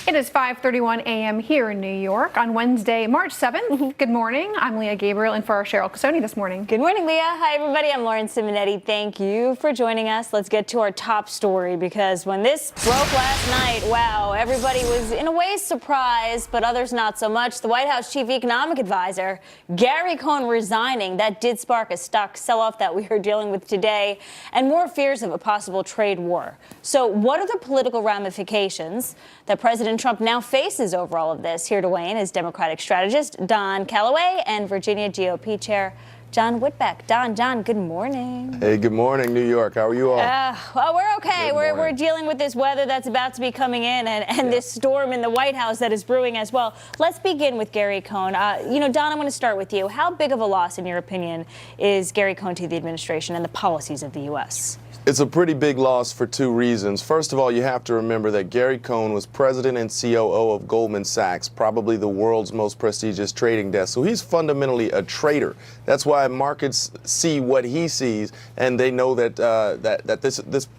It is 5:31 a.m. here in New York on Wednesday, March 7th. Good morning. I'm Leah Gabriel in for our Cheryl Casoni this morning. Good morning, Leah. Hi, everybody. I'm Lauren Simonetti. Thank you for joining us. Let's get to our top story, because when this broke last night, wow, everybody was in a way surprised, but others not so much. The White House chief economic advisor, Gary Cohn, resigning. That did spark a stock sell-off that we are dealing with today, and more fears of a possible trade war. So what are the political ramifications that President Trump now faces over all of this? Here to weigh in is Democratic strategist Don Calloway and Virginia GOP chair John Whitbeck. John, good morning. Hey, good morning, New York. How are you all? Well, we're okay. We're dealing with this weather that's about to be coming in, and this storm in the White House that is brewing as well. Let's begin with Gary Cohn. Don, I'm going to start with you. How big of a loss, in your opinion, is Gary Cohn to the administration and the policies of the U.S.? It's a pretty big loss for two reasons. First of all, you have to remember that Gary Cohn was president and COO of Goldman Sachs, probably the world's most prestigious trading desk. So he's fundamentally a trader. That's why markets see what he sees, and they know that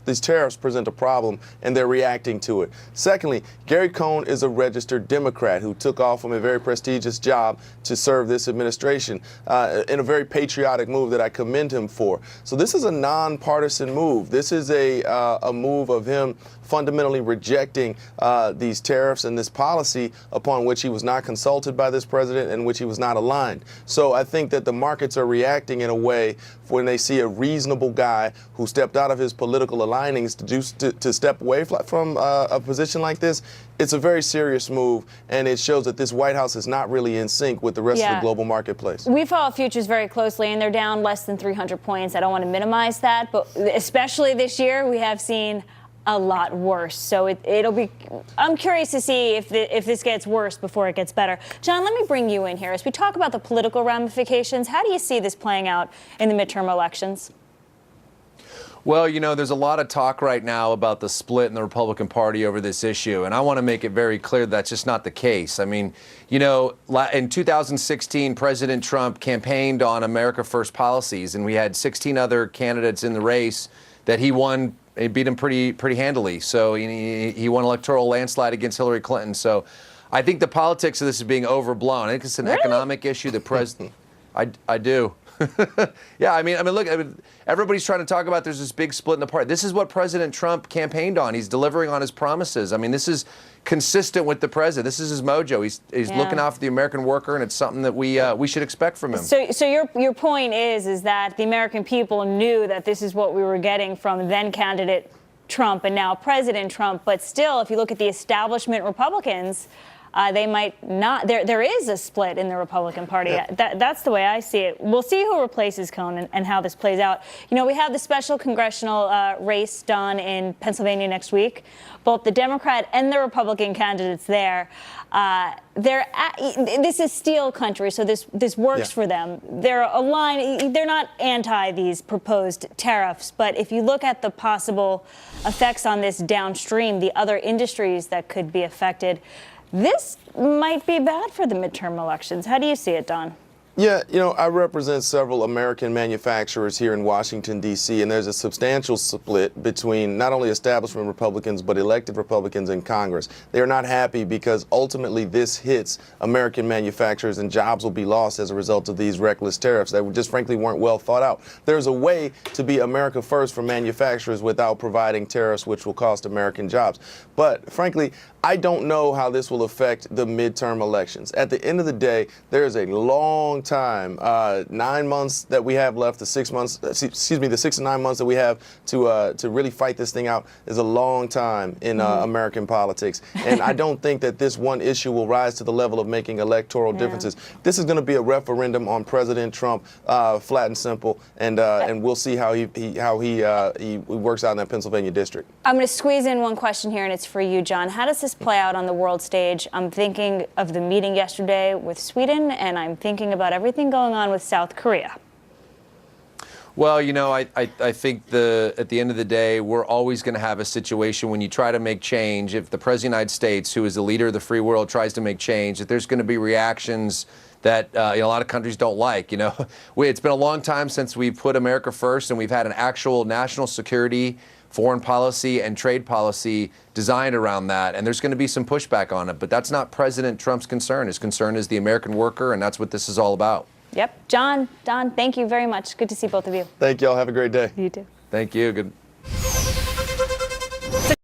these tariffs present a problem, and they're reacting to it. Secondly, Gary Cohn is a registered Democrat who took off from a very prestigious job to serve this administration in a very patriotic move that I commend him for. So this is a nonpartisan move. This is a move of him fundamentally rejecting these tariffs and this policy upon which he was not consulted by this president and which he was not aligned. So I think that the markets are reacting in a way when they see a reasonable guy who stepped out of his political alignings to step away from a position like this. It's a very serious move, and it shows that this White House is not really in sync with the rest of the global marketplace. We follow futures very closely, and they're down less than 300 points. I don't want to minimize that, but especially this year, we have seen a lot worse. So it'll be, I'm curious to see if this gets worse before it gets better. John, let me bring you in here. As we talk about the political ramifications, how do you see this playing out in the midterm elections? Well, there's a lot of talk right now about the split in the Republican Party over this issue, and I want to make it very clear that's just not the case. I mean, in 2016, President Trump campaigned on America First policies, and we had 16 other candidates in the race that he won. He beat him pretty handily. So he won electoral landslide against Hillary Clinton. So I think the politics of this is being overblown. I think it's an economic issue. The president, I do. Yeah, I mean, look, everybody's trying to talk about there's this big split in the party. This is what President Trump campaigned on. He's delivering on his promises. I mean, this is consistent with the president. This is his mojo. He's looking out for the American worker, and it's something that we should expect from him. So your point is that the American people knew that this is what we were getting from then candidate Trump and now President Trump. But still, if you look at the establishment Republicans, they might not. There is a split in the Republican Party. That's the way I see it. We'll see who replaces Cohn and how this plays out. We have the special congressional race done in Pennsylvania next week. Both the Democrat and the Republican candidates there. This is steel country, so this works for them. They're aligned. They're not anti these proposed tariffs, but if you look at the possible effects on this downstream, the other industries that could be affected, this might be bad for the midterm elections. How do you see it, Don? Yeah, I represent several American manufacturers here in Washington, D.C., and there's a substantial split between not only establishment Republicans, but elected Republicans in Congress. They are not happy because ultimately this hits American manufacturers and jobs will be lost as a result of these reckless tariffs that just frankly weren't well thought out. There's a way to be America first for manufacturers without providing tariffs which will cost American jobs. But frankly, I don't know how this will affect the midterm elections. At the end of the day, there is a long time, 9 months that we have left, the 6 months, the 6 to 9 months that we have to really fight this thing out is a long time in American politics. And I don't think that this one issue will rise to the level of making electoral differences. This is going to be a referendum on President Trump, flat and simple, and we'll see how he works out in that Pennsylvania district. I'm going to squeeze in one question here, and it's for you, John. How does this play out on the world stage? I'm thinking of the meeting yesterday with Sweden, and I'm thinking about everything going on with South Korea. Well, I think at the end of the day, we're always going to have a situation when you try to make change. If the President of the United States, who is the leader of the free world, tries to make change, that there's going to be reactions that a lot of countries don't like. It's been a long time since we've put America first, and we've had an actual national security foreign policy and trade policy designed around that, and there's going to be some pushback on it. But that's not President Trump's concern. His concern is the American worker, and that's what this is all about. Yep. John, Don, thank you very much. Good to see both of you. Thank y'all. Have a great day. You too. Thank you. Good.